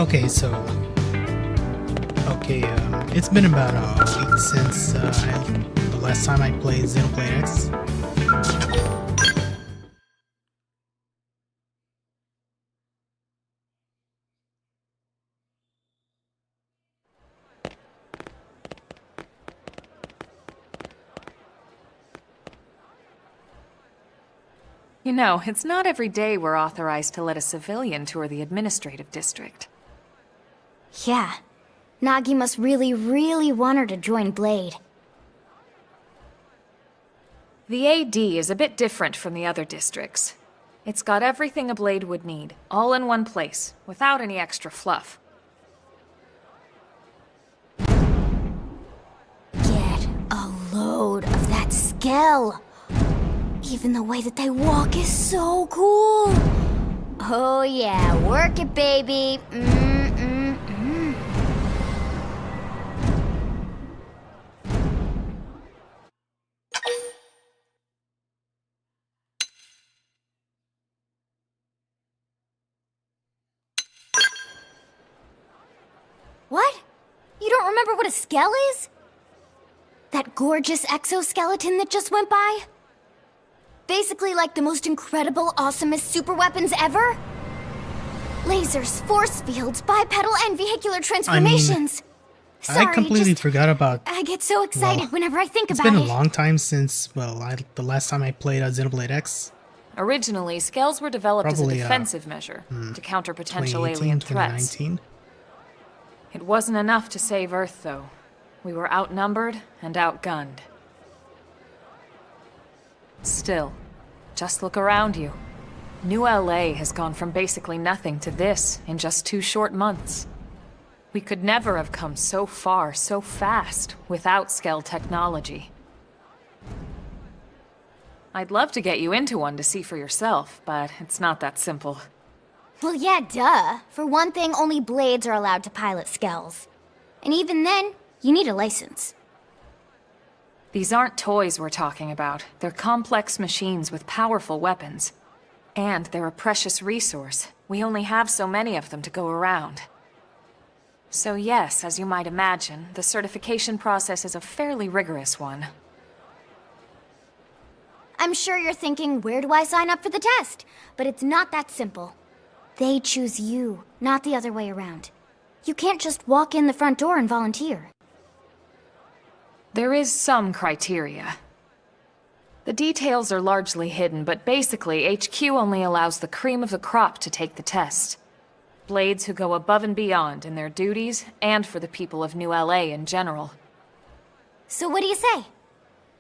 Okay, it's been about a week since the last time I played Xenoblade X. You know, it's not every day we're authorized to let a civilian tour the administrative district. Yeah. Nagi must really, really want her to join Blade. The AD is a bit different from the other districts. It's got everything a Blade would need, all in one place, without any extra fluff. Get a load of that Skell. Even the way that they walk is so cool. Oh yeah, work it, baby. What? You don't remember what a Skell is? That gorgeous exoskeleton that just went by? Basically like the most incredible, awesomest super weapons ever? Lasers, force fields, bipedal and vehicular transformations. Sorry, I completely forgot about... I get so excited whenever I think about it. It's been a long time since, the last time I played Xenoblade X. Originally, scales were developed Probably, as a defensive measure to counter potential 2018, alien threats. 2019. It wasn't enough to save Earth, though. We were outnumbered and outgunned. Still, just look around you. New LA has gone from basically nothing to this in just 2 short months. We could never have come so far, so fast, without Skell technology. I'd love to get you into one to see for yourself, but it's not that simple. Well, yeah, duh. For one thing, only Blades are allowed to pilot Skells. And even then, you need a license. These aren't toys we're talking about. They're complex machines with powerful weapons. And they're a precious resource. We only have so many of them to go around. So yes, as you might imagine, the certification process is a fairly rigorous one. I'm sure you're thinking, where do I sign up for the test? But it's not that simple. They choose you, not the other way around. You can't just walk in the front door and volunteer. There is some criteria. The details are largely hidden, but basically, HQ only allows the cream of the crop to take the test. Blades who go above and beyond in their duties, and for the people of New LA in general. So what do you say?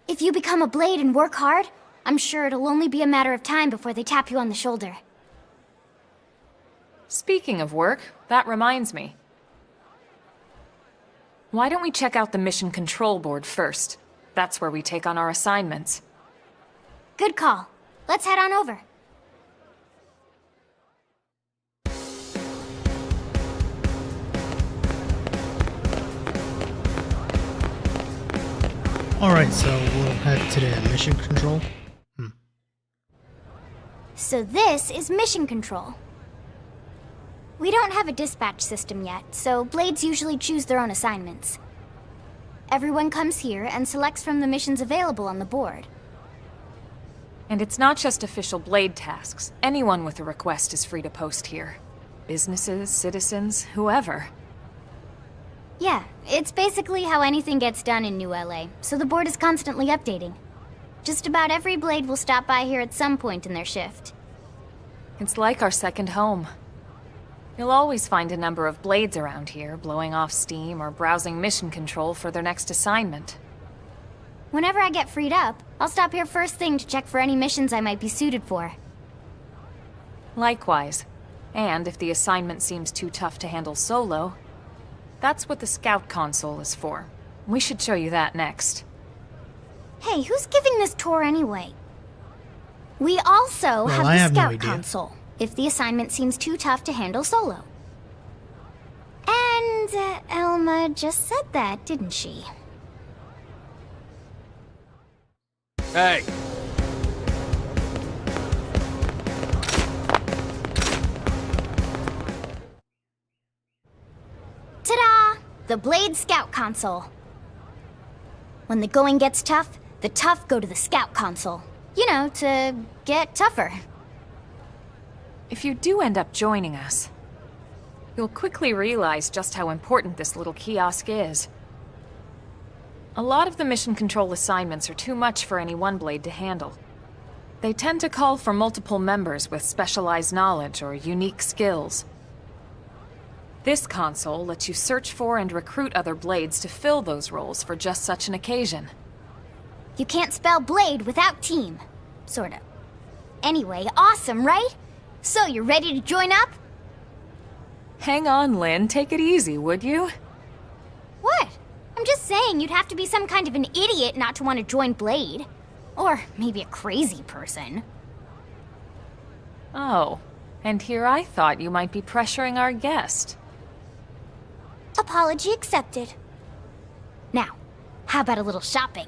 If you become a Blade and work hard, I'm sure it'll only be a matter of time before they tap you on the shoulder. Speaking of work, that reminds me. Why don't we check out the Mission Control Board first? That's where we take on our assignments. Good call. Let's head on over. Alright, so we'll head to the mission control. So this is Mission Control. We don't have a dispatch system yet, so Blades usually choose their own assignments. Everyone comes here and selects from the missions available on the board. And it's not just official Blade tasks. Anyone with a request is free to post here. Businesses, citizens, whoever. Yeah, it's basically how anything gets done in New LA, so the board is constantly updating. Just about every Blade will stop by here at some point in their shift. It's like our second home. You'll always find a number of Blades around here, blowing off steam or browsing mission control for their next assignment. Whenever I get freed up, I'll stop here first thing to check for any missions I might be suited for. Likewise. And if the assignment seems too tough to handle solo, that's what the Scout Console is for. We should show you that next. Hey, who's giving this tour anyway? We also have I the have no Scout idea. Console, if the assignment seems too tough to handle solo. And Elma just said that, didn't she? Hey! the Blade Scout Console. When the going gets tough, the tough go to the Scout Console. You know, to get tougher. If you do end up joining us, you'll quickly realize just how important this little kiosk is. A lot of the mission control assignments are too much for any one blade to handle. They tend to call for multiple members with specialized knowledge or unique skills. This console lets you search for and recruit other blades to fill those roles for just such an occasion. You can't spell blade without team. Sorta. Anyway, awesome, right? So, you ready to join up? Hang on, Lynn. Take it easy, would you? What? I'm just saying you'd have to be some kind of an idiot not to want to join Blade. Or maybe a crazy person. Oh, and here I thought you might be pressuring our guest. Apology accepted. Now, how about a little shopping?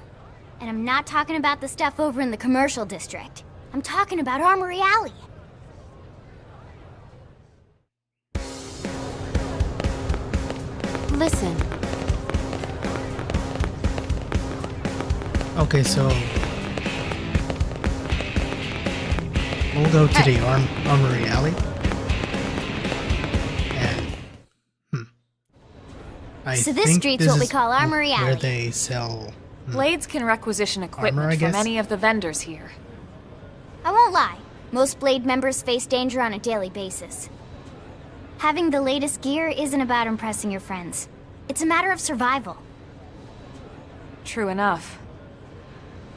And I'm not talking about the stuff over in the commercial district. I'm talking about Armory Alley. Listen. Okay, so we'll go to the Armory Alley. And So this think street's what we call Armory where Alley. they sell Blades can requisition equipment Armor, I from guess? any of the vendors here. I won't lie, most Blade members face danger on a daily basis. Having the latest gear isn't about impressing your friends. It's a matter of survival. True enough.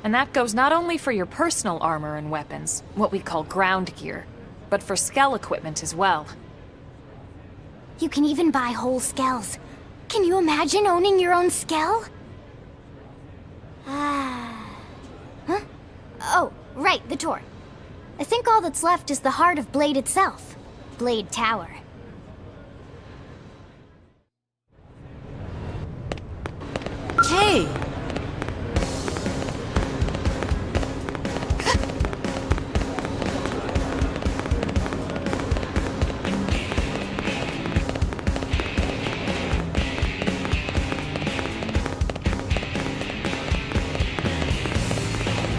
And that goes not only for your personal armor and weapons, what we call ground gear, but for skell equipment as well. You can even buy whole skells. Can you imagine owning your own skell? Huh? Oh, right, the tour. I think all that's left is the heart of Blade itself. Blade Tower. Hey!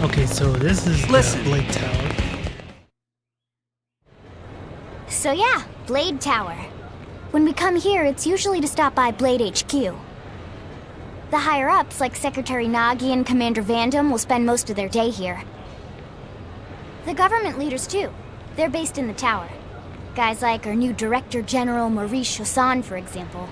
Okay, so this is Listen. the Blade Tower. So yeah, Blade Tower. When we come here, it's usually to stop by Blade HQ. The higher-ups, like Secretary Nagi and Commander Vandam, will spend most of their day here. The government leaders, too. They're based in the tower. Guys like our new Director General Maurice Chassan, for example.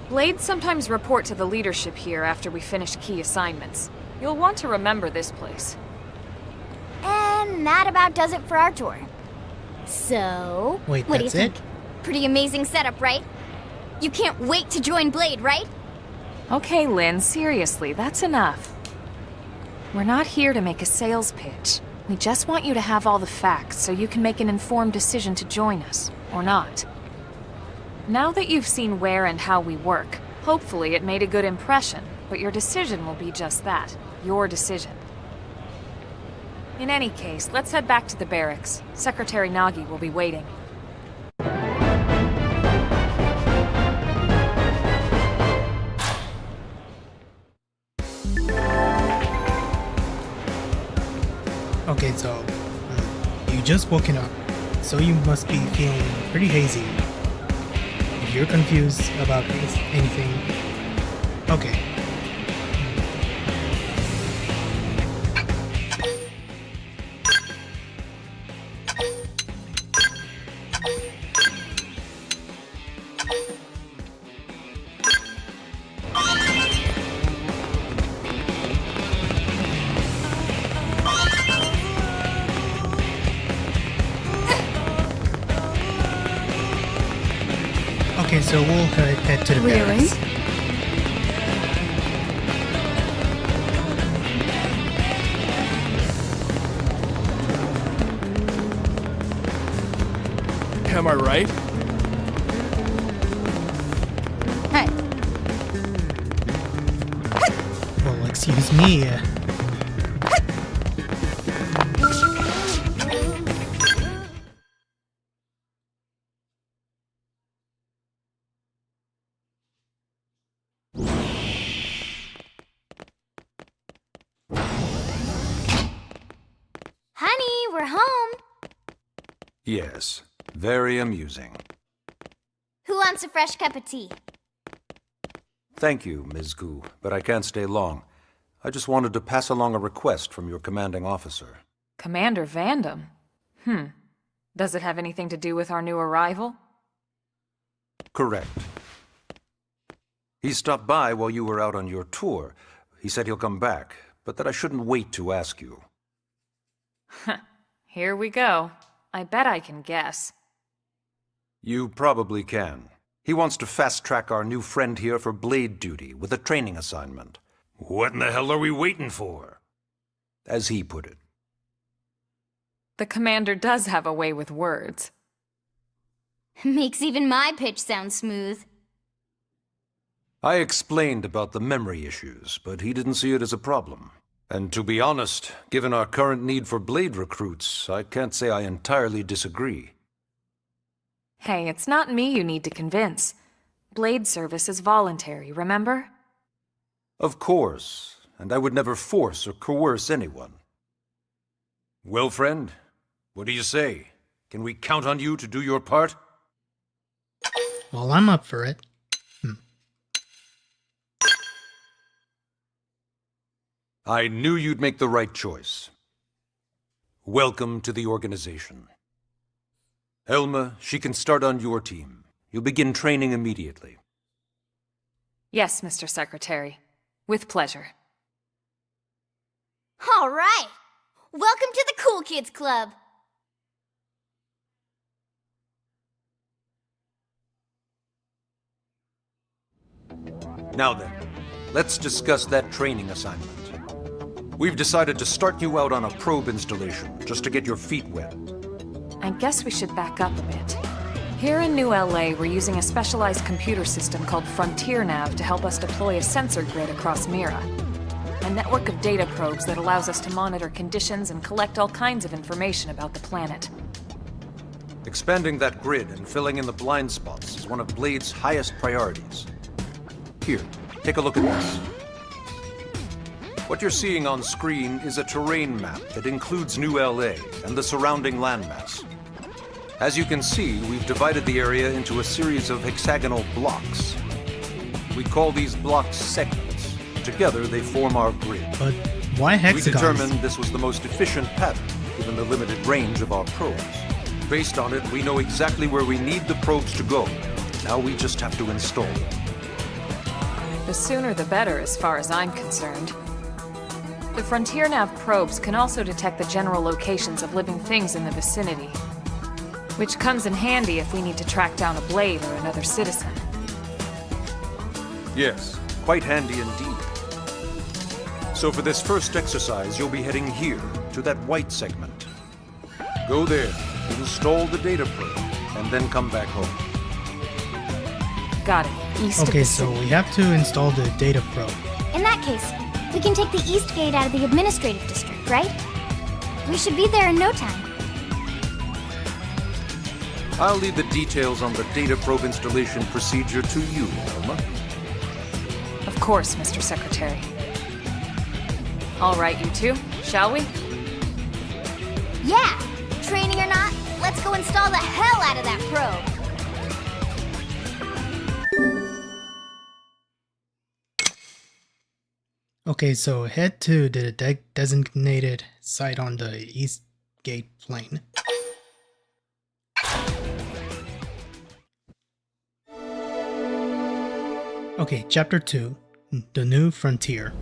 Blades sometimes report to the leadership here after we finish key assignments. You'll want to remember this place. And that about does it for our tour. So, Wait, what do you that's it? think? Pretty amazing setup, right? You can't wait to join Blade, right? Okay, Lynn, seriously, that's enough. We're not here to make a sales pitch. We just want you to have all the facts so you can make an informed decision to join us, or not. Now that you've seen where and how we work, hopefully it made a good impression, but your decision will be just that, your decision. In any case, let's head back to the barracks. Secretary Nagi will be waiting. Okay, so you just woken up, so you must be feeling pretty hazy. If you're confused about anything, okay. Okay, so we'll head to the Really? barracks. Am I right? Hey. Well, excuse me. we're home. Yes, very amusing. Who wants a fresh cup of tea? Thank you, Ms. Gu, but I can't stay long. I just wanted to pass along a request from your commanding officer. Commander Vandam? Does it have anything to do with our new arrival? Correct. He stopped by while you were out on your tour. He said he'll come back, but that I shouldn't wait to ask you. Here we go. I bet I can guess. You probably can. He wants to fast-track our new friend here for blade duty with a training assignment. What in the hell are we waiting for? As he put it. The commander does have a way with words. Makes even my pitch sound smooth. I explained about the memory issues, but he didn't see it as a problem. And to be honest, given our current need for blade recruits, I can't say I entirely disagree. Hey, it's not me you need to convince. Blade service is voluntary, remember? Of course, and I would never force or coerce anyone. Well, friend, what do you say? Can we count on you to do your part? Well, I'm up for it. I knew you'd make the right choice. Welcome to the organization. Elma, she can start on your team. You'll begin training immediately. Yes, Mr. Secretary. With pleasure. All right. Welcome to the Cool Kids Club. Now then, let's discuss that training assignment. We've decided to start you out on a probe installation, just to get your feet wet. I guess we should back up a bit. Here in New LA, we're using a specialized computer system called Frontier Nav to help us deploy a sensor grid across Mira. A network of data probes that allows us to monitor conditions and collect all kinds of information about the planet. Expanding that grid and filling in the blind spots is one of Blade's highest priorities. Here, take a look at this. What you're seeing on screen is a terrain map that includes New LA and the surrounding landmass. As you can see, we've divided the area into a series of hexagonal blocks. We call these blocks segments. Together, they form our grid. But why hexagons? We determined this was the most efficient pattern, given the limited range of our probes. Based on it, we know exactly where we need the probes to go. Now we just have to install them. The sooner the better, as far as I'm concerned. The Frontier Nav probes can also detect the general locations of living things in the vicinity, which comes in handy if we need to track down a blade or another citizen. Yes, quite handy indeed. So for this first exercise, you'll be heading here, to that white segment. Go there, install the data probe, and then come back home. Got it. East of Okay, the so city. we have to install the data probe. In that case, we can take the East Gate out of the administrative district, right? We should be there in no time. I'll leave the details on the data probe installation procedure to you, Elma. Of course, Mr. Secretary. All right, you two, shall we? Yeah! Training or not, let's go install the hell out of that probe! Okay, so head to the designated site on the East Gate plane. Okay, Chapter 2, The New Frontier.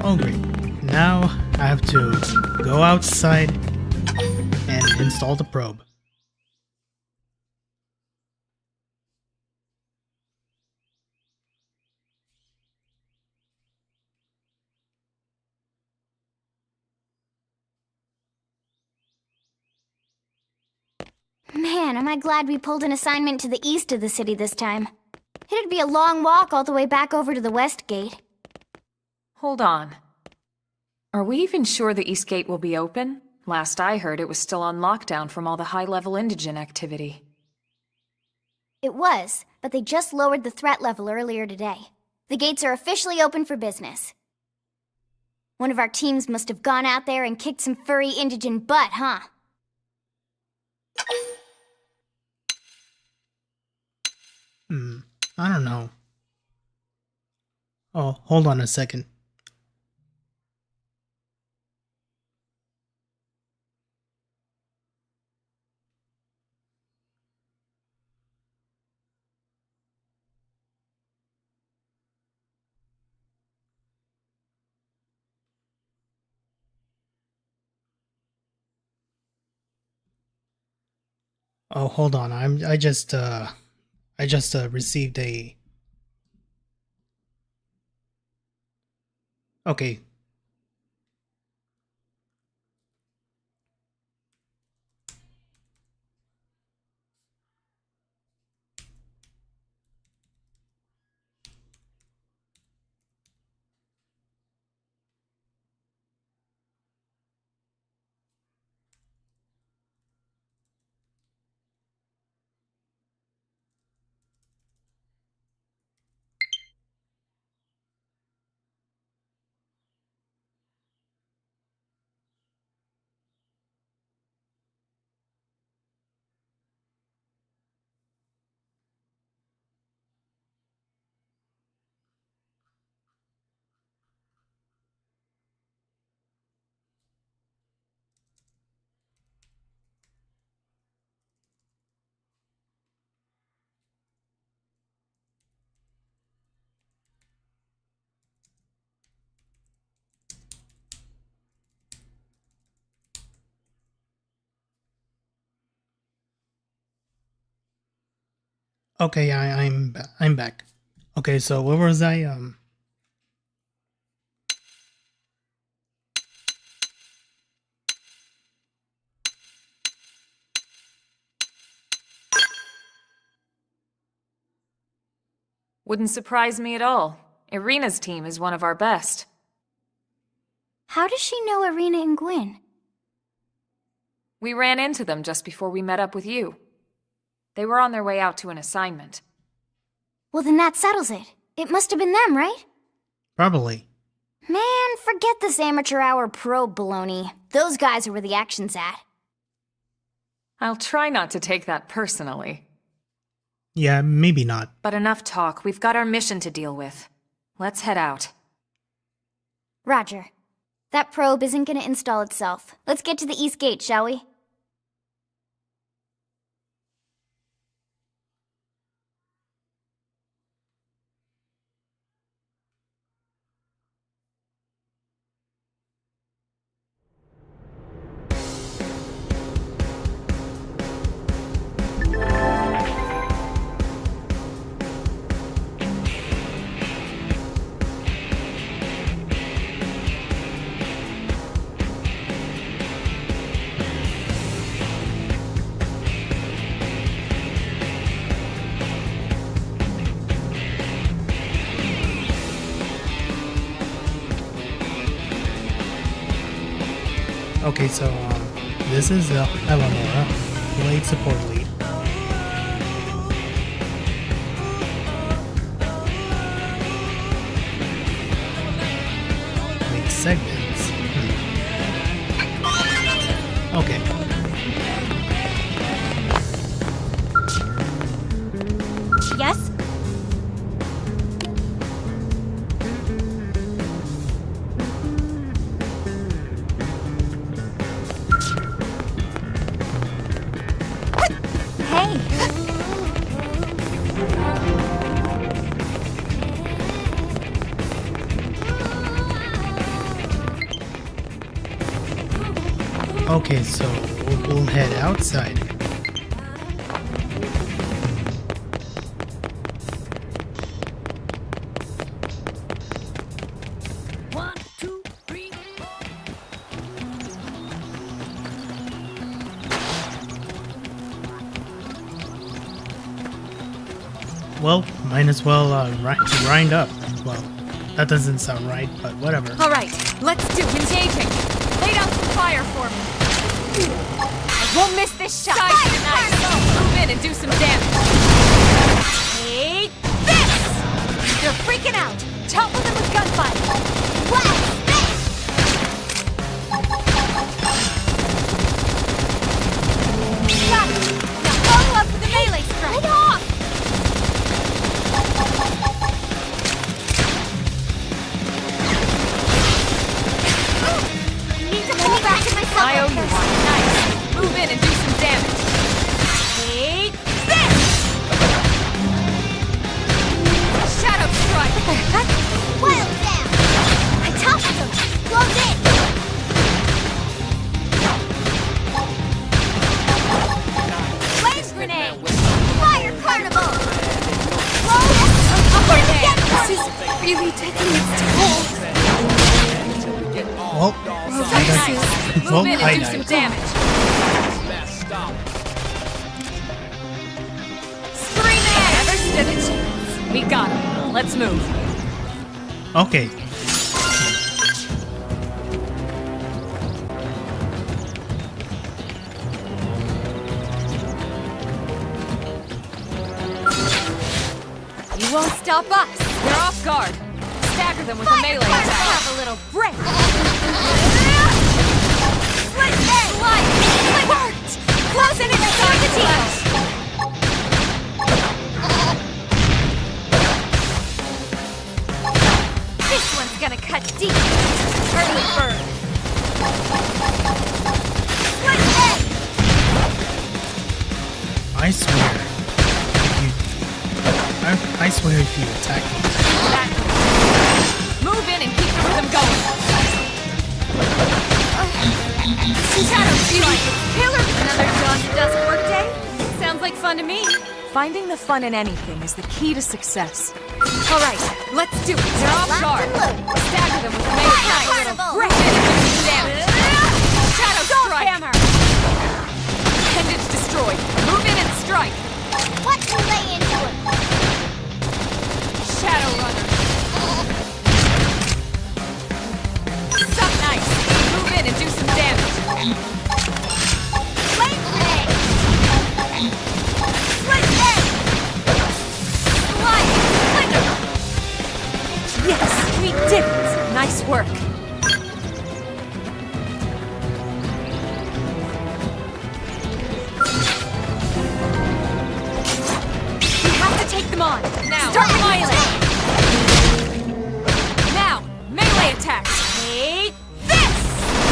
Oh great, now I have to go outside and install the probe. Man, am I glad we pulled an assignment to the east of the city this time. It'd be a long walk all the way back over to the West Gate. Hold on. Are we even sure the East Gate will be open? Last I heard, it was still on lockdown from all the high-level indigen activity. It was, but they just lowered the threat level earlier today. The gates are officially open for business. One of our teams must have gone out there and kicked some furry indigen butt, huh? I don't know. Oh, hold on a second. Oh, hold on. I just received a. Okay. Okay, I'm back. Okay, so where was I? Wouldn't surprise me at all. Irina's team is one of our best. How does she know Irina and Gwyn? We ran into them just before we met up with you. They were on their way out to an assignment. Well, then that settles it. It must have been them, right? Probably. Man, forget this amateur hour pro baloney. Those guys are where the action's at. I'll try not to take that personally. Yeah, maybe not. But enough talk. We've got our mission to deal with. Let's head out. Roger. That probe isn't gonna install itself. Let's get to the East Gate, shall we? Okay, so this is Eleonora, Blade support lead. Make segments. Okay. Yes? Okay, so we'll head outside. One, two, three. Well, might as well grind up. Well, That doesn't sound right, but whatever. All right, let's do engaging. Lay down some fire for me. I won't miss this shot. Nice. Move in and do some damage. Take this! They're freaking out. Topple them with gunfire. What's this? Got it. Now follow up with a melee strike. Get off! Need to pull back in myself. I owe you one. Nice. Move in and do some damage. Take this! Shadow strike. Wild down! I toppled him! Close in! Blaze grenade! Fire carnival! Upper hand. This is really taking its toll. Well, Nice. well, Move in I and do died. some damage. Scream it! Never stood a chance. We got him. Let's move. Okay. You won't stop us. They're off guard. Stagger them with a melee attack. Have a little break. Split egg! Light. It worked. Close in and start the team. This one's gonna cut deep. Early bird. Split egg! I swear. I swear if you attack me. Back. Move in and keep the rhythm going. Shadow strike. Killer. Another dodge doesn't work day? Sounds like fun to me. Finding the fun in anything is the key to success. All right, let's do it. They're off guard. Stagger them with a melee attack. Carnival. Break in and do some damage. Shadow strike. Hammer. Appendage destroyed. Move in and strike. Let's lay into him! Shadow runner. Suck nice. Move in and do some damage. Blaze grenade! Split egg! Slide. Splinter. Yes, we did it. Nice work. We have to take them on. Now, start melee. Now, melee attack. Take this.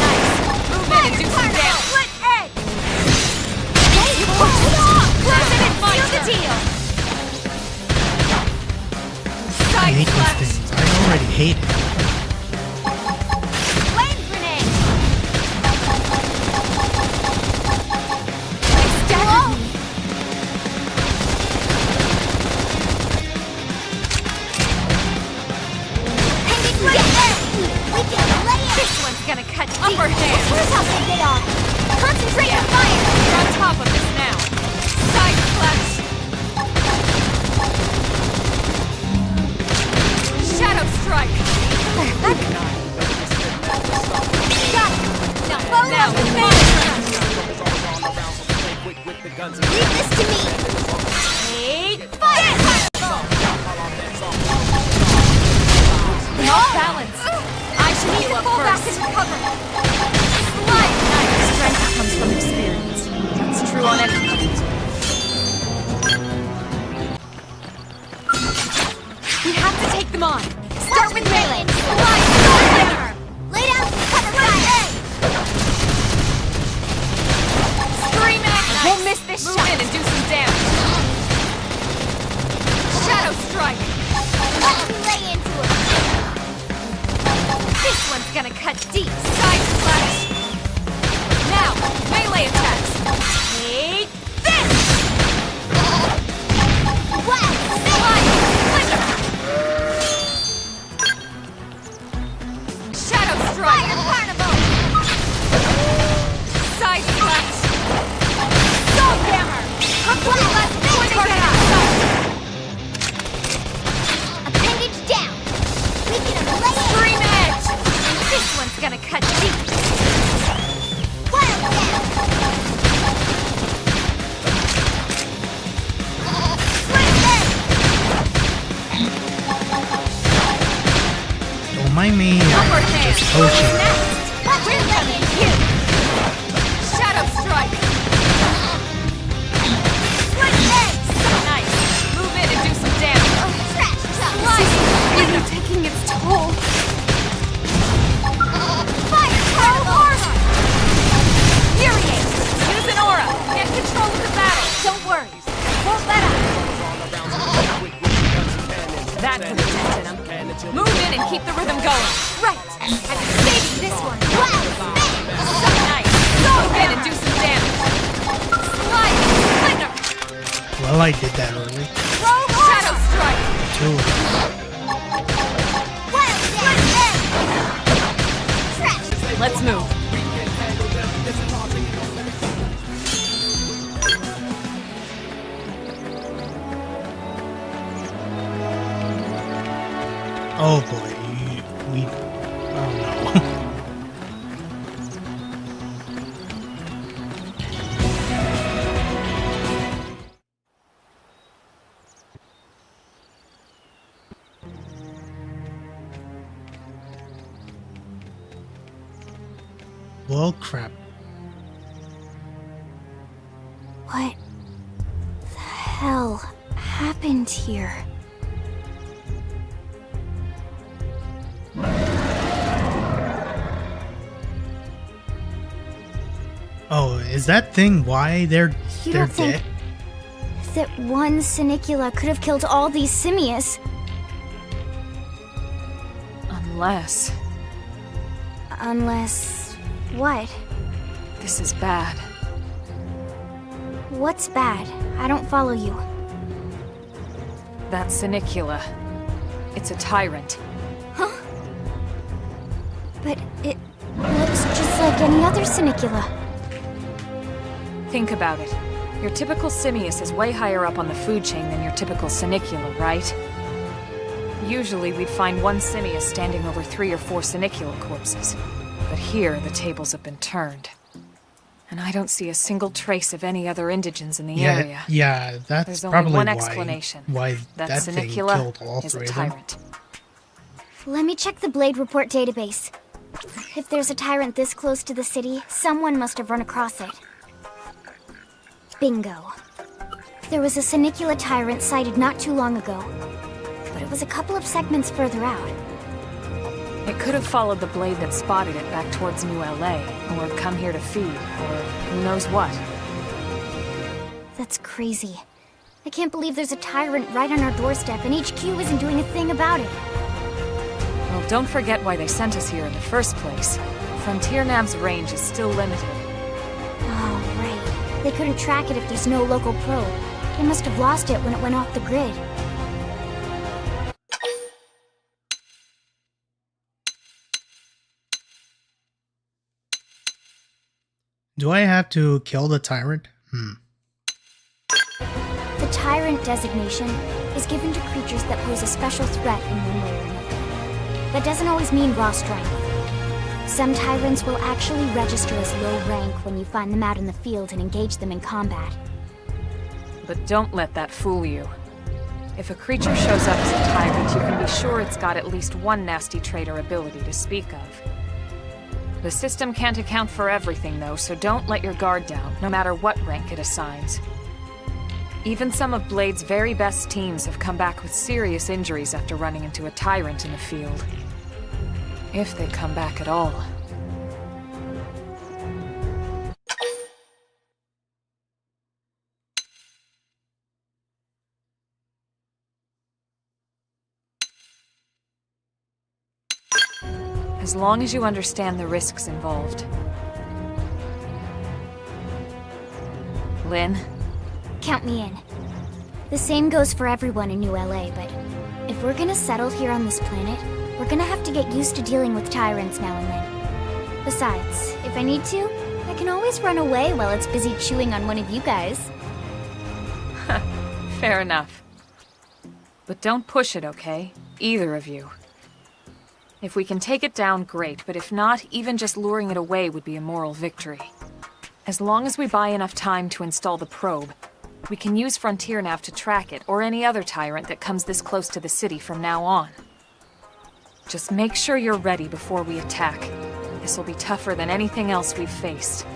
Nice. Move in and do some damage. Split egg! You push it off. Close it and seal the deal. I Side hate these slash. things. I already hate it. Blaze grenade! Stagger me. Pending split egg! We can lay it! This one's gonna cut upper hand. Here's how big they are! Concentrate your fire! You're on top of this now. Side slash. Shadow strike. Got it! Now follow Now, up with melee melee! Guns Leave this to me! Take Fire carnival! off balance. I should heal up Pull back first. and recover! Slide. Nice. Strength comes from experience. That's true on any fight. We have to take them on. Start with melee! Slide! Hammer! Lay down some cover fire! Scream at nice. We'll miss this shot. Move in and do some damage. Shadow strike. Let's lay into him! This one's gonna cut deep. Side slash. Now, melee attacks. Take this. What? Slide. Splinter. Shadow strike. Fire carnival! Side slash. Soul hammer. mind me just poaching. We're letting you! Shadow strike! Split eggs! Nice! Move in and do some damage! Trash! Really taking its toll. Fire! Cannibal! Furiate! Use an aura! Get control of the battle! Don't worry. Won't let up. That could have taken him. Move in and keep the rhythm going. Right. I've been saving this one. Wow! So nice! Move in and do some damage. Slide! Splinter! Well, I did that early. Shadow strike! Too. Wild split egg! Trash! Let's move. Oh boy, we. Oh no. Well, crap. What the hell happened here? Oh, is that thing why they're You they're don't think dead? that one Sinicula could have killed all these simius? Unless... Unless... what? this is bad. What's bad? I don't follow you. That Sinicula. It's a tyrant. But it looks just like any other Sinicula. Think about it. Your typical simius is way higher up on the food chain than your typical Sinicula, right? Usually we'd find one simius standing over 3 or 4 Sinicula corpses. But here, the tables have been turned. And I don't see a single trace of any other indigents in the area. Yeah, that's There's only probably one why explanation. why that that thing Sinicula killed all is a 3 of them. tyrant. Let me check the Blade Report database. If there's a tyrant this close to the city, someone must have run across it. Bingo. There was a Sinicula tyrant sighted not too long ago, but it was a couple of segments further out. It could have followed the blade that spotted it back towards New LA, or come here to feed, or who knows what. That's crazy. I can't believe there's a tyrant right on our doorstep and HQ isn't doing a thing about it. Well, don't forget why they sent us here in the first place. Frontier Nav's range is still limited. Oh, right. They couldn't track it if there's no local probe. They must have lost it when it went off the grid. Do I have to kill the tyrant? The Tyrant designation is given to creatures that pose a special threat in one way or another. That doesn't always mean raw strength. Some tyrants will actually register as low rank when you find them out in the field and engage them in combat. But don't let that fool you. If a creature shows up as a tyrant, you can be sure it's got at least one nasty trait or ability to speak of. The system can't account for everything, though, so don't let your guard down, no matter what rank it assigns. Even some of Blade's very best teams have come back with serious injuries after running into a tyrant in the field. If they come back at all. As long as you understand the risks involved. Lynn? Count me in. The same goes for everyone in New LA, but if we're gonna settle here on this planet, we're gonna have to get used to dealing with tyrants now and then. Besides, if I need to, I can always run away while it's busy chewing on one of you guys. Fair enough. But don't push it, okay? Either of you. If we can take it down, great, but if not, even just luring it away would be a moral victory. As long as we buy enough time to install the probe, we can use Frontier Nav to track it, or any other tyrant that comes this close to the city from now on. Just make sure you're ready before we attack. This will be tougher than anything else we've faced.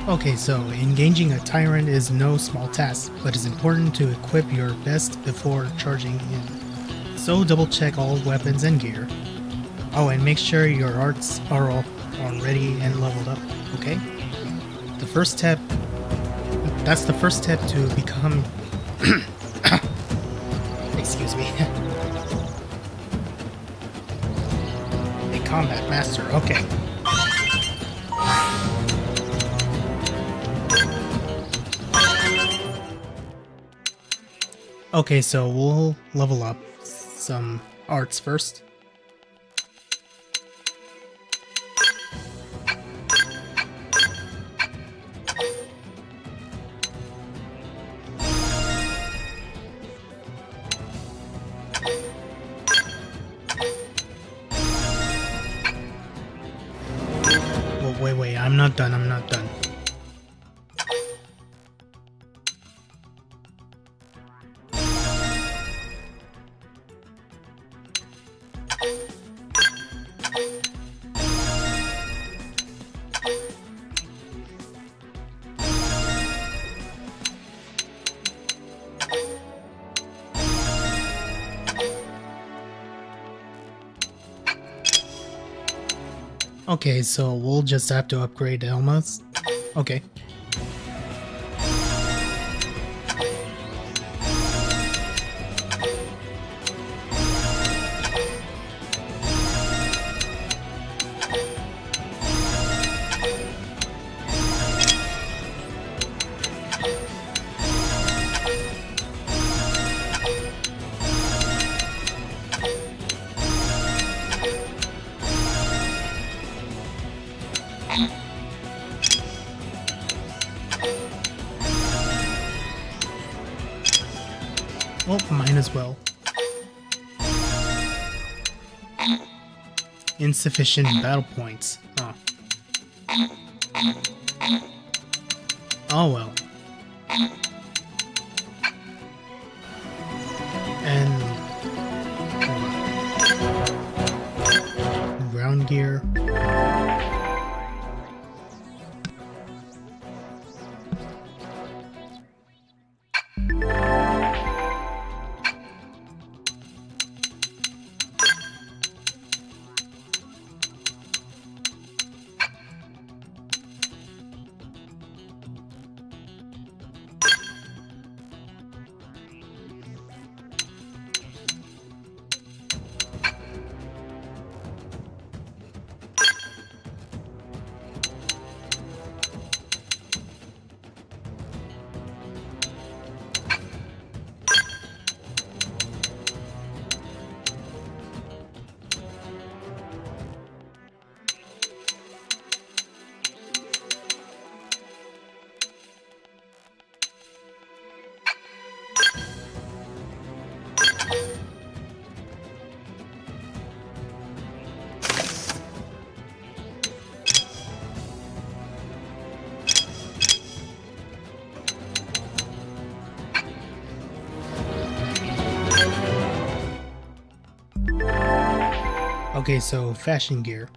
Okay, so engaging a tyrant is no small task, but it's important to equip your best before charging in. So double check all weapons and gear. Oh, and make sure your arts are all ready and leveled up, okay? The first step... That's the first step to become... Excuse me. A combat master, okay. Okay, so we'll level up some arts first. Well, wait, I'm not done. Okay, so we'll just have to upgrade Elma's. Okay. Well, might as well. Insufficient battle points. Oh. Oh well. And ground gear. Okay, so fashion gear.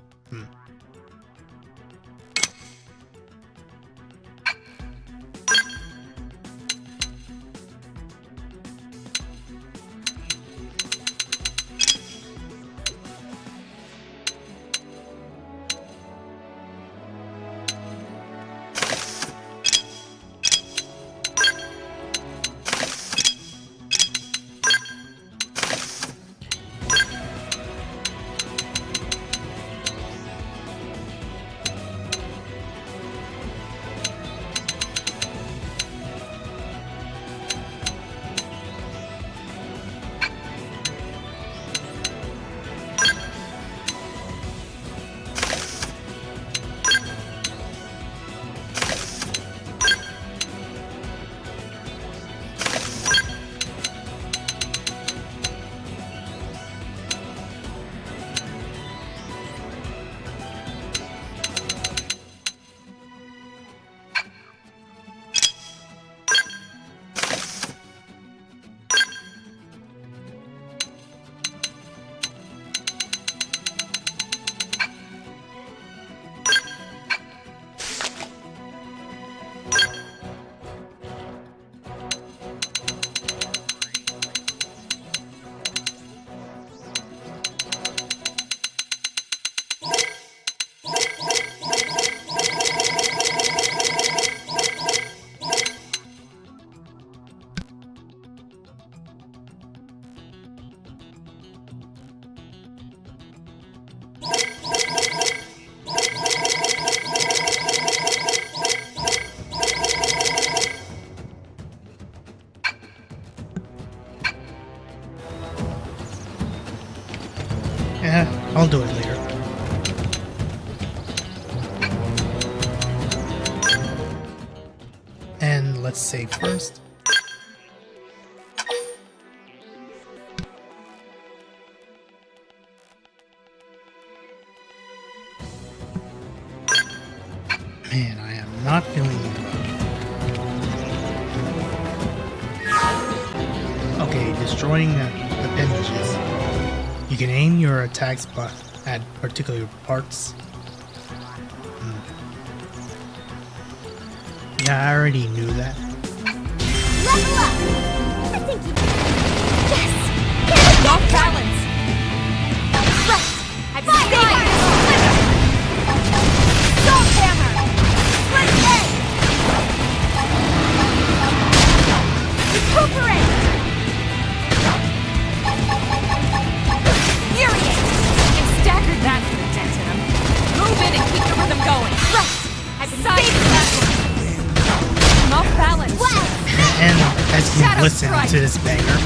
do it later. And let's save first. Man, I am not feeling well. Okay, destroying appendages. You can aim your attacks at particular parts. Yeah, I already knew that. Level up! I think you can. Yes! Here we go! Off balance! Right! I've been saving this! Salt hammer! Split egg! Recuperate! Furiate! You staggered that for the dent in him. Move in and keep the rhythm going. Right! I've been saving that one. I'm off balance. Wow! And as you Shadow listen strike. to this banger.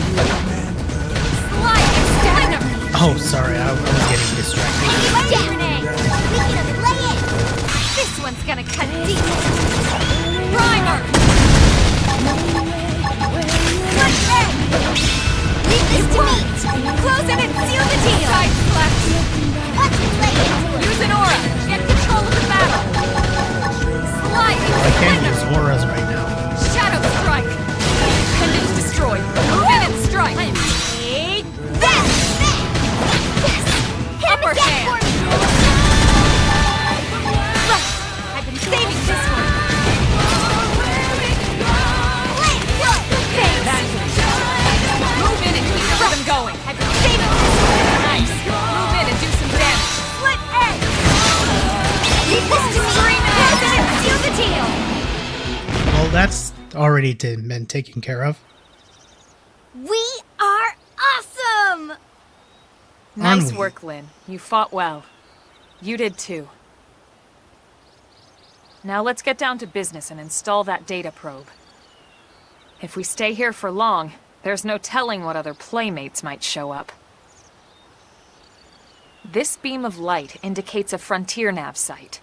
Slide and stagger. Oh, sorry, I was getting distracted. Down! We can lay it! This one's gonna cut deep. Primer. Split egg! Leave this to me! Close it and seal the deal. Side flex. Let's play it! Use an aura. Get control of the battle. Slide and I can't stagger. use auras right now. Shadow strike. Pendants destroyed. Move in and strike. Take that! Yes! Hit him Upper again hand. for me! Right. I've been saving this one. Blade good! Thanks. Move in and keep the rhythm going. I've been saving this one. Nice. Move in and do some damage. Split egg! Leave this to me! Close it and seal the deal! Well, that's already been taken care of. We are awesome! Nice we? work, Lynn. You fought well. You did too. Now let's get down to business and install that data probe. If we stay here for long, there's no telling what other playmates might show up. This beam of light indicates a frontier nav site.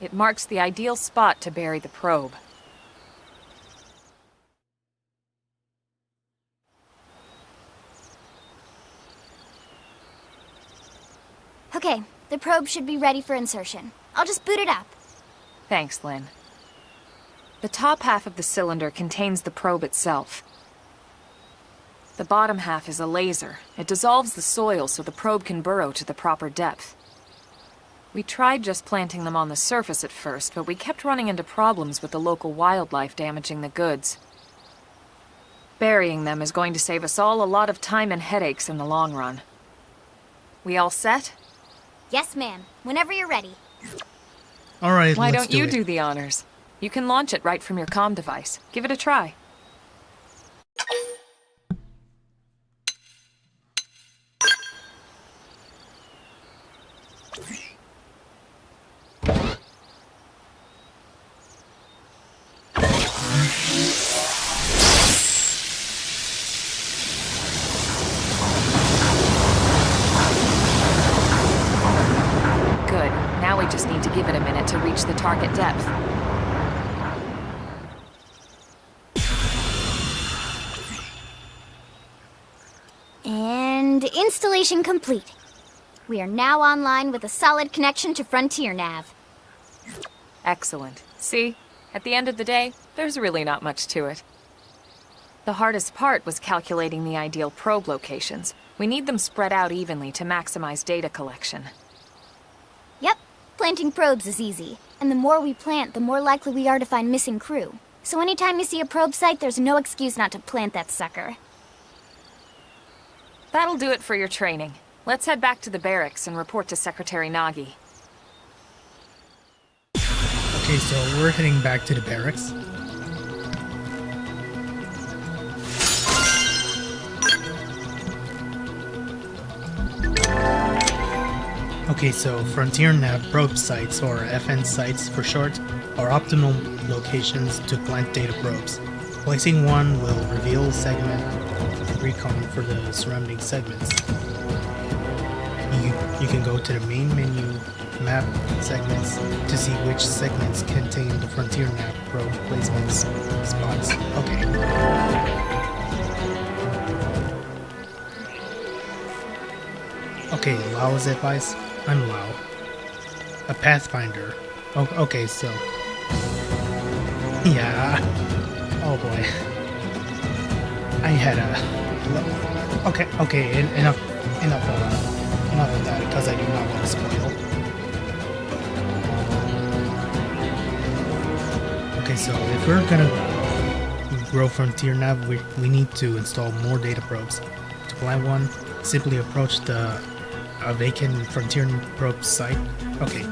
It marks the ideal spot to bury the probe. Okay, the probe should be ready for insertion. I'll just boot it up. Thanks, Lynn. The top half of the cylinder contains the probe itself. The bottom half is a laser. It dissolves the soil so the probe can burrow to the proper depth. We tried just planting them on the surface at first, but we kept running into problems with the local wildlife damaging the goods. Burying them is going to save us all a lot of time and headaches in the long run. We all set? Yes, ma'am. Whenever you're ready. Alright, Why let's don't you it. do the honors? You can launch it right from your comm device. Give it a try. Good. Now we just need to give it a minute to reach the target depth. And installation complete. We are now online with a solid connection to Frontier Nav. Excellent. See? At the end of the day, there's really not much to it. The hardest part was calculating the ideal probe locations. We need them spread out evenly to maximize data collection. Yep, planting probes is easy. And the more we plant, the more likely we are to find missing crew. So anytime you see a probe site, there's no excuse not to plant that sucker. That'll do it for your training. Let's head back to the barracks and report to Secretary Nagi. Okay, so we're heading back to the barracks. Okay, so Frontier Nav probe sites, or FN sites for short, are optimal locations to plant data probes. Placing one will reveal segment recon for the surrounding segments. You You can go to the main menu, map segments, to see which segments contain the frontier map road placements spots. Okay. Okay, Lao's advice? I'm Lao. A Pathfinder. Oh, okay, so... Yeah. Oh boy. I had a... Okay, enough of that, because I do not want to spoil. Okay, so if we're gonna grow Frontier Nav, we need to install more data probes. To plant one, simply approach the vacant Frontier probe site. Okay.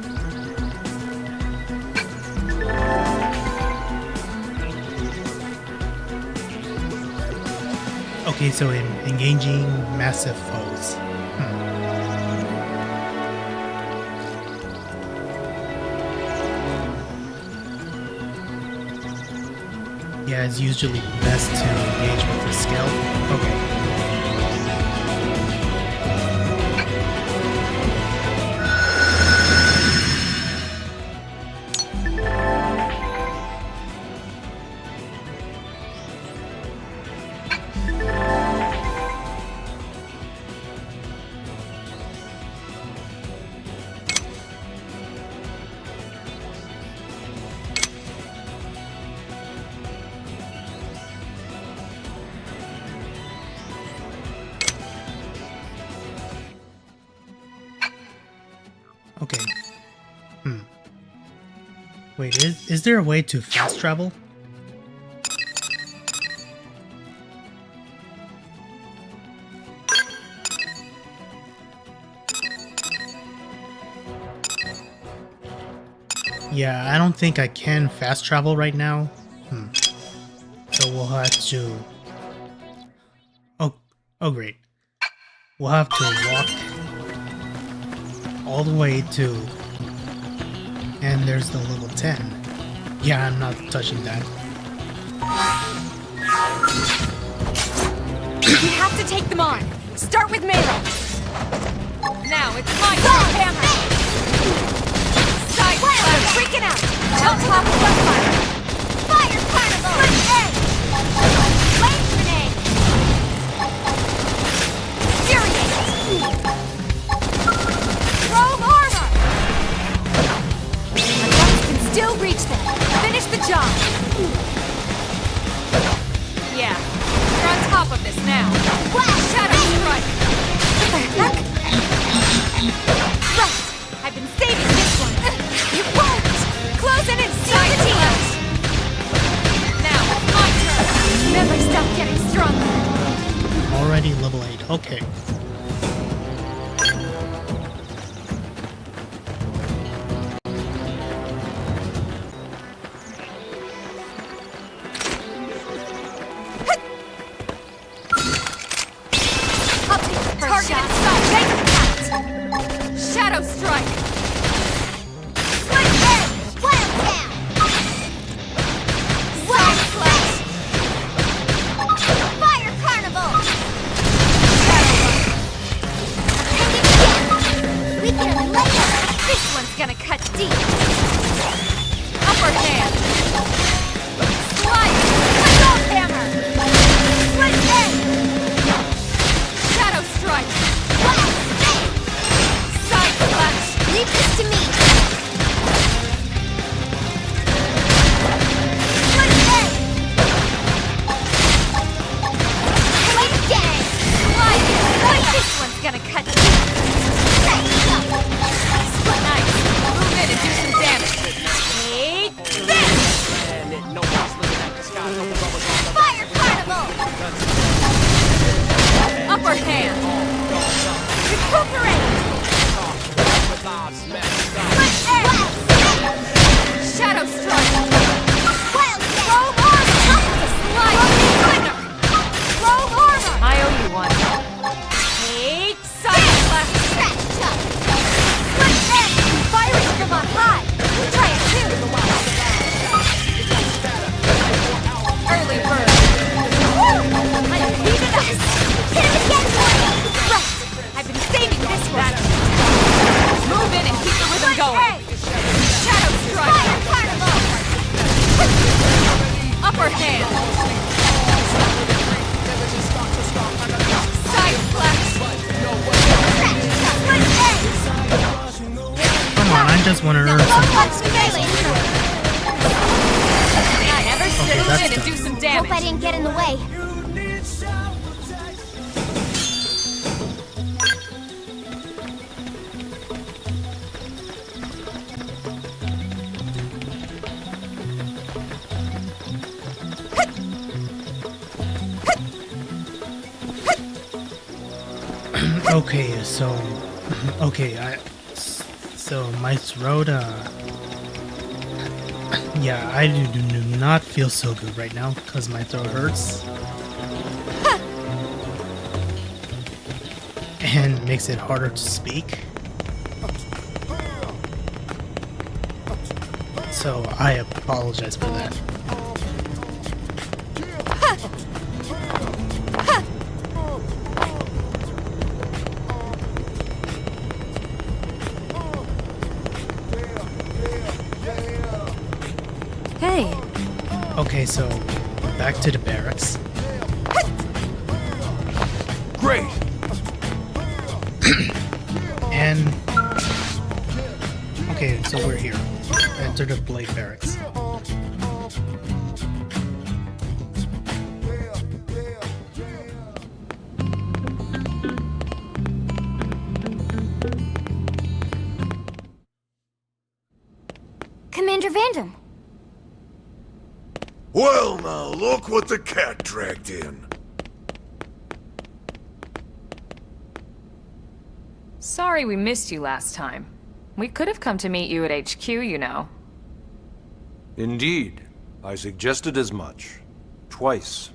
Okay, so in engaging massive foes. Yeah, it's usually best to engage with the scale. Okay. Okay. Wait, is there a way to fast travel? Yeah, I don't think I can fast travel right now. So we'll have to... Oh great. We'll have to walk all the way to... And there's the level 10. Yeah, I'm not touching that. We have to take them on. Start with melee. Now it's my turn, hammer. Side fire, freaking out. Tell top left fire. Fire carnival! Flame egg! Flame grenade! Furiate. Chrome armor. My guns can still reach them. Finish the job. Yeah, we're on top of this now. Flash shadow strike. What the heck? Right, I've been saving this one. It won't. Close in and seal the team. Now it's my turn. Never stop getting stronger. Already level 8. Okay. I'll take the first target inside. Take that. Shadow strike. Flame egg! Slam down! Side slash. Fire carnival! We can lay it! This one's gonna cut deep. Upper hand. Slide. Assault hammer. Flame egg! Shadow strike. Blast! Side slash. Leave this to me! Flame egg! Flame gang! Slide. This one's gonna cut deep. Nice. Move in and do some damage. Take this. hope I didn't get in the way. Okay, so so my throat yeah, I do not feel so good right now because my throat hurts and makes it harder to speak. So I apologize for that. Hey, Okay, so back to the barracks. Great! And okay, so we're here. Enter the Blade barracks. Commander Vandam. Well, now, look what the cat dragged in. sorry we missed you last time. We could have come to meet you at HQ, you know. Indeed. I suggested as much. Twice.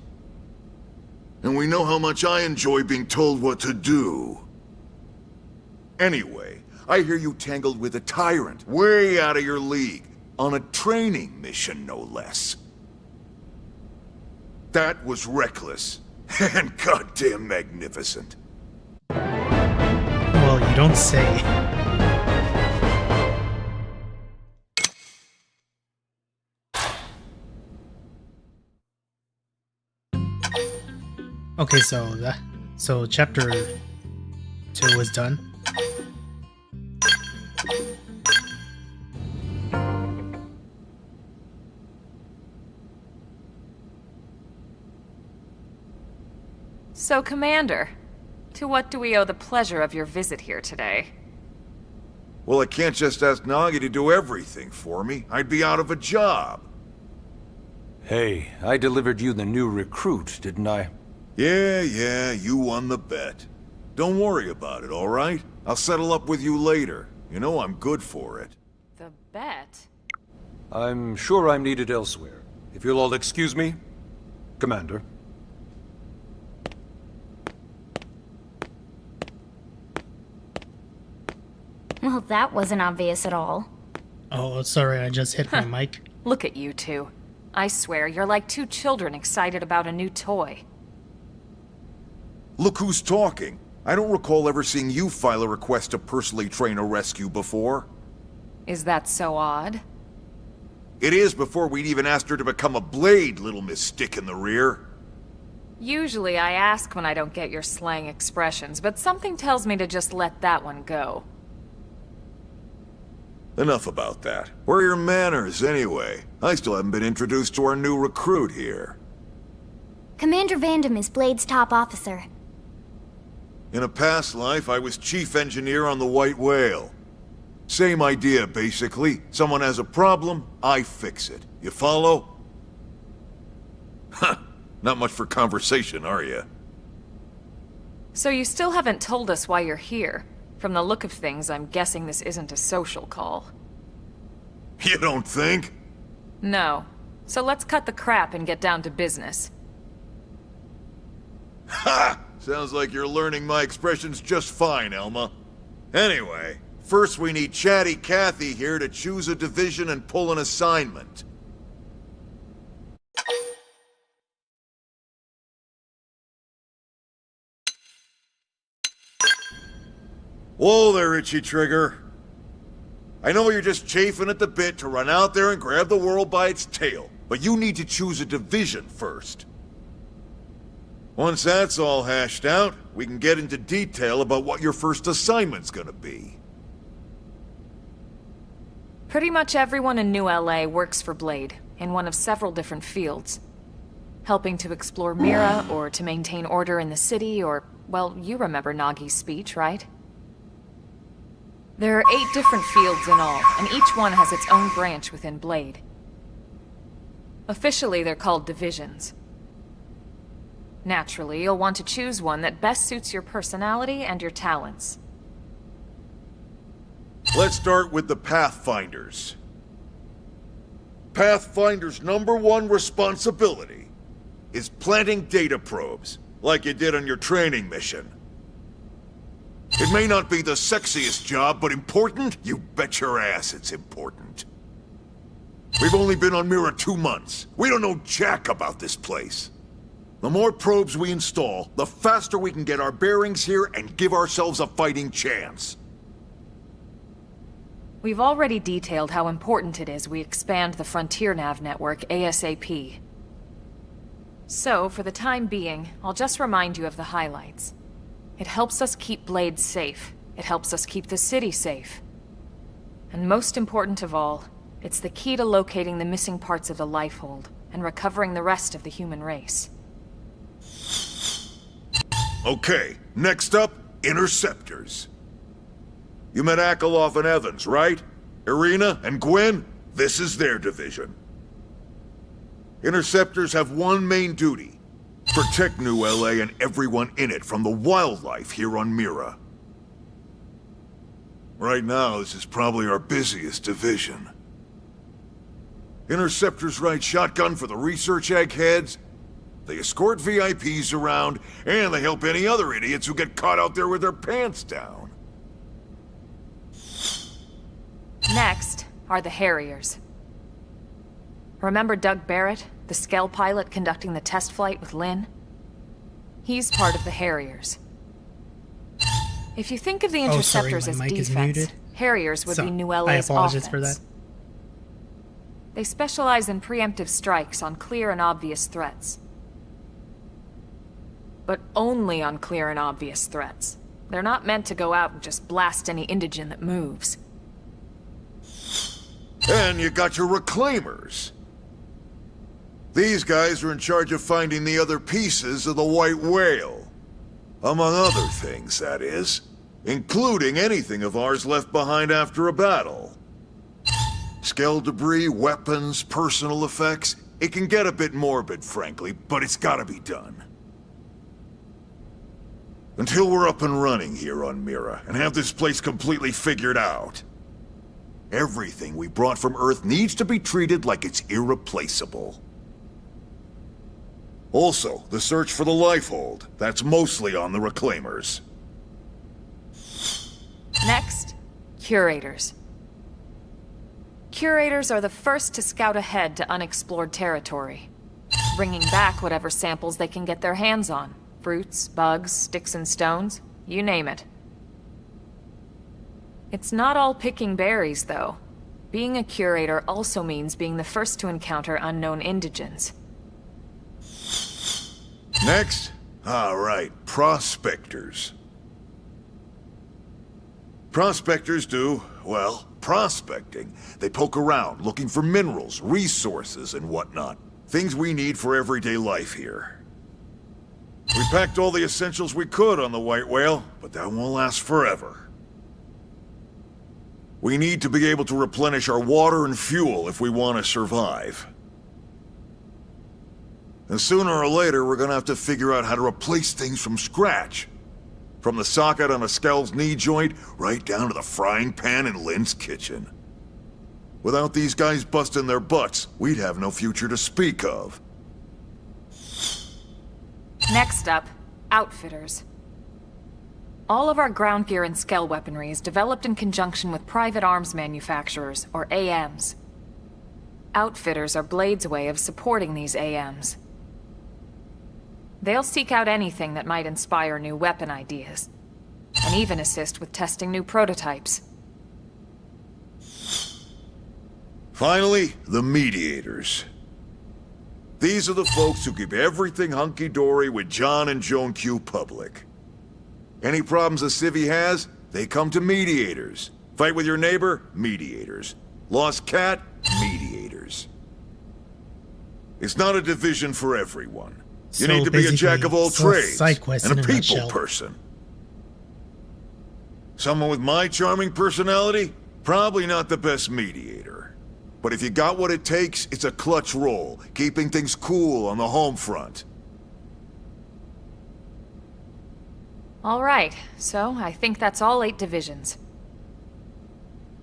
And we know how much I enjoy being told what to do. Anyway, I hear you tangled with a tyrant, way out of your league, on a training mission, no less. That was reckless, and goddamn magnificent. Well, you don't say. Okay, so chapter 2 was done. So, Commander, to what do we owe the pleasure of your visit here today? Well, I can't just ask Nagi to do everything for me. I'd be out of a job. Hey, I delivered you the new recruit, didn't I? Yeah, you won the bet. Don't worry about it, all right? I'll settle up with you later. You know I'm good for it. The bet? I'm sure I'm needed elsewhere. If you'll all excuse me, Commander. Well, that wasn't obvious at all. Oh, sorry, I just hit my mic. Look at you two. I swear, you're like two children excited about a new toy. Look who's talking. I don't recall ever seeing you file a request to personally train a rescue before. Is that so odd? It is before we'd even asked her to become a blade, little Miss Stick in the Rear. Usually I ask when I don't get your slang expressions, but something tells me to just let that one go. Enough about that. Where are your manners, anyway? I still haven't been introduced to our new recruit here. Commander Vandam is Blade's top officer. In a past life, I was chief engineer on the White Whale. Same idea, basically. Someone has a problem, I fix it. You follow? Huh. Not much for conversation, are you? So you still haven't told us why you're here. From the look of things, I'm guessing this isn't a social call. You don't think? No. So let's cut the crap and get down to business. Ha! Sounds like you're learning my expressions just fine, Elma. Anyway, first we need Chatty Cathy here to choose a division and pull an assignment. Whoa there, Itchy Trigger. I know you're just chafing at the bit to run out there and grab the world by its tail, but you need to choose a division first. Once that's all hashed out, we can get into detail about what your first assignment's gonna be. Pretty much everyone in New LA works for Blade, in one of several different fields. helping to explore Mira, or to maintain order in the city, or, well, you remember Nagi's speech, right? There are 8 different fields in all, and each one has its own branch within Blade. Officially, they're called divisions. Naturally, you'll want to choose one that best suits your personality and your talents. Let's start with the Pathfinders. Pathfinder's #1 responsibility is planting data probes, like you did on your training mission. It may not be the sexiest job, but important? You bet your ass it's important. We've only been on Mira 2 months. We don't know jack about this place. The more probes we install, the faster we can get our bearings here and give ourselves a fighting chance. We've already detailed how important it is we expand the Frontier Nav network ASAP. So, for the time being, I'll just remind you of the highlights. It helps us keep Blade safe. It helps us keep the city safe. And most important of all, it's the key to locating the missing parts of the Lifehold and recovering the rest of the human race. Okay, next up, Interceptors. You met Akalov and Evans, right? Irina and Gwen? This is their division. Interceptors have one main duty. Protect New LA and everyone in it from the wildlife here on Mira. Right now, this is probably our busiest division. Interceptors ride shotgun for the research eggheads, they escort VIPs around, and they help any other idiots who get caught out there with their pants down. Next are the Harriers. Remember Doug Barrett, the Skell pilot conducting the test flight with Lynn? He's part of the Harriers. If you think of the Interceptors my as mic is defense, muted. Harriers would So, be New I LA's apologize offense. for that. They specialize in preemptive strikes on clear and obvious threats. But only on clear and obvious threats. They're not meant to go out and just blast any indigene that moves. And you got your Reclaimers. These guys are in charge of finding the other pieces of the White Whale. Among other things, that is. Including anything of ours left behind after a battle. Skell debris, weapons, personal effects. It can get a bit morbid, frankly, but it's gotta be done. Until we're up and running here on Mira, and have this place completely figured out. Everything we brought from Earth needs to be treated like it's irreplaceable. Also, the search for the Lifehold. That's mostly on the Reclaimers. Next, Curators. Curators are the first to scout ahead to unexplored territory, bringing back whatever samples they can get their hands on. Fruits, bugs, sticks and stones, you name it. It's not all picking berries, though. Being a curator also means being the first to encounter unknown indigens. Next? Alright, Prospectors. Prospectors do, well, prospecting. They poke around, looking for minerals, resources, and whatnot. Things we need for everyday life here. We packed all the essentials we could on the White Whale, but that won't last forever. We need to be able to replenish our water and fuel if we want to survive. And sooner or later, we're gonna have to figure out how to replace things from scratch. From the socket on a Skell's knee joint, right down to the frying pan in Lynn's kitchen. Without these guys busting their butts, we'd have no future to speak of. Next up, Outfitters. All of our ground gear and Skell weaponry is developed in conjunction with private arms manufacturers, or AMs. Outfitters are Blade's way of supporting these AMs. They'll seek out anything that might inspire new weapon ideas, and even assist with testing new prototypes. Finally, the Mediators. These are the folks who keep everything hunky-dory with John and Joan Q public. Any problems a civvy has, they come to Mediators. Fight with your neighbor? Mediators. Lost cat? Mediators. It's not a division for everyone. You So need to be a jack basically, of all it's a trades side quest and in a a people nutshell. person. Someone with my charming personality? Probably not the best mediator. But if you got what it takes, it's a clutch role, keeping things cool on the home front. All right, so I think that's all 8 divisions.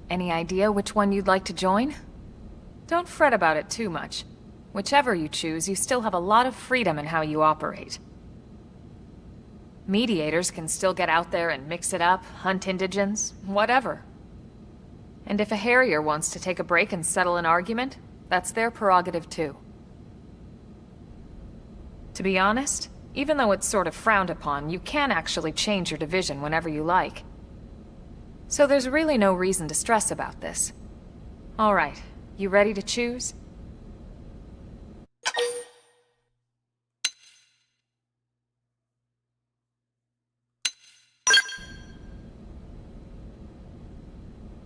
Any idea which one you'd like to join? Don't fret about it too much. Whichever you choose, you still have a lot of freedom in how you operate. Mediators can still get out there and mix it up, hunt indigents, whatever. And if a Harrier wants to take a break and settle an argument, that's their prerogative too. To be honest, even though it's sort of frowned upon, you can actually change your division whenever you like. So there's really no reason to stress about this. All right, you ready to choose?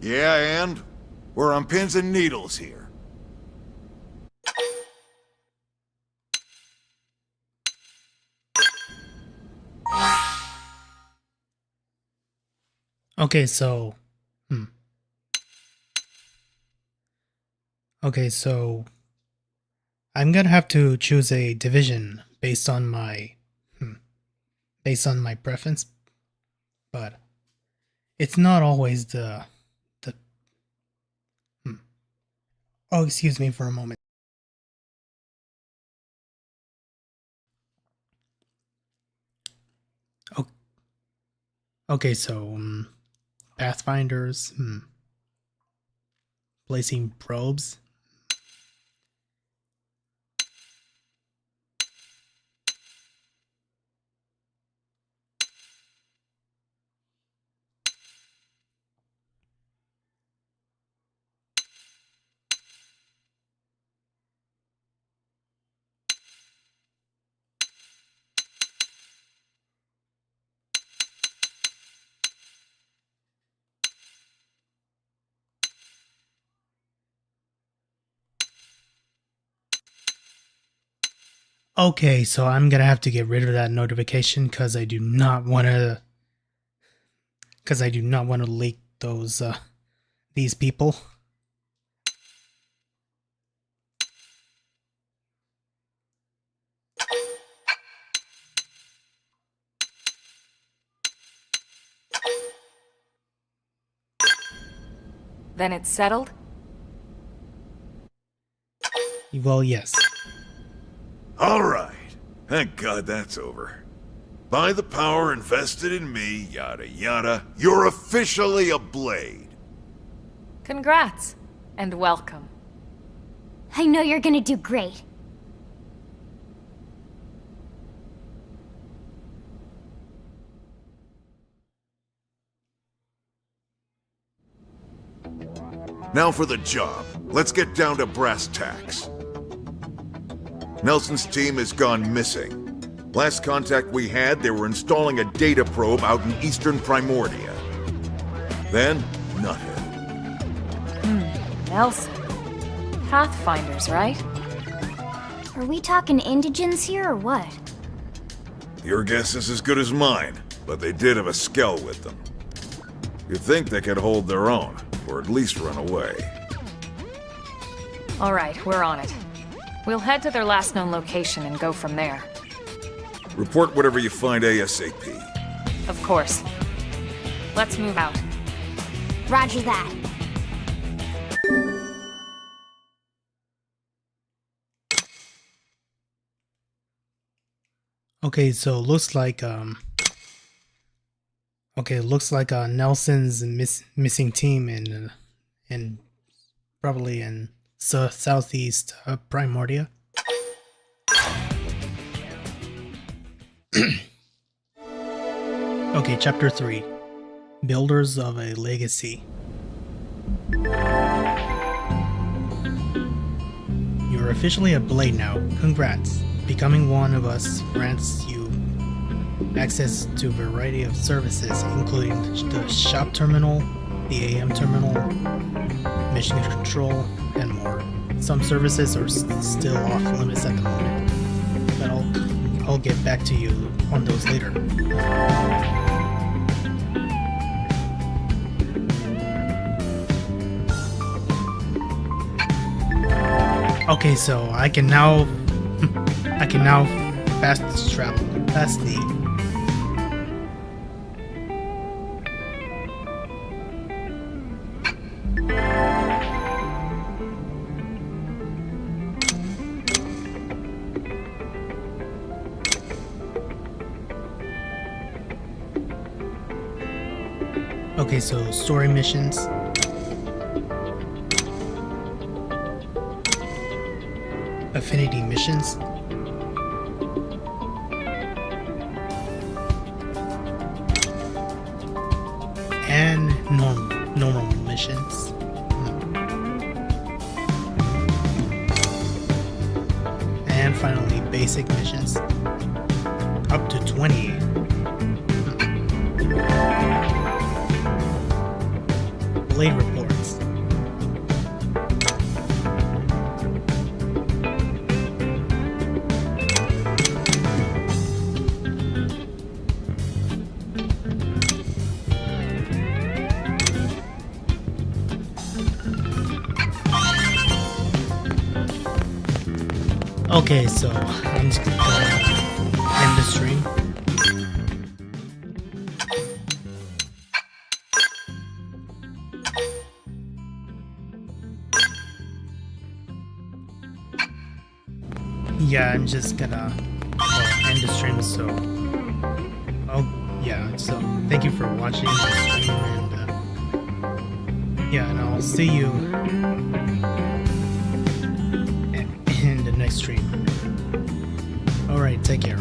Yeah, and? We're on pins and needles here. Okay, so... Okay, so... I'm gonna have to choose a division based on my... based on my preference. But... it's not always the... Oh, excuse me for a moment. Oh, okay, so... Pathfinders... Placing probes... Okay, so I'm gonna have to get rid of that notification because I do not want to... because I do not want to leak those, these people. Then it's settled? Well, yes. All right. Thank God that's over. By the power invested in me, yada yada, you're officially a Blade. Congrats, and welcome. I know you're gonna do great. Now for the job. Let's get down to brass tacks. Nelson's team has gone missing. Last contact we had, they were installing a data probe out in eastern Primordia. Then, nothing. Nelson. Pathfinders, right? Are we talking indigents here or what? Your guess is as good as mine, but they did have a skell with them. You'd think they could hold their own, or at least run away. All right, we're on it. We'll head to their last known location and go from there. Report whatever you find ASAP. Of course. Let's move out. Roger that. Okay, so looks like Nelson's missing team in probably in southeast Primordia. Okay, chapter 3. Builders of a Legacy. You're officially a Blade now. Congrats. Becoming one of us grants you access to a variety of services, including the shop terminal, the AM terminal, mission control, and more. some services are still off limits at the moment, but I'll get back to you on those later. Okay, so I can now fast travel past the Okay, so story missions. Affinity missions. And normal missions. No. And finally basic missions. Up to 20. Blade reports. Okay, so I'm just gonna end the stream. Yeah, I'm just gonna end the stream, so so thank you for watching the stream, and and I'll see you in the next stream. Alright, take care.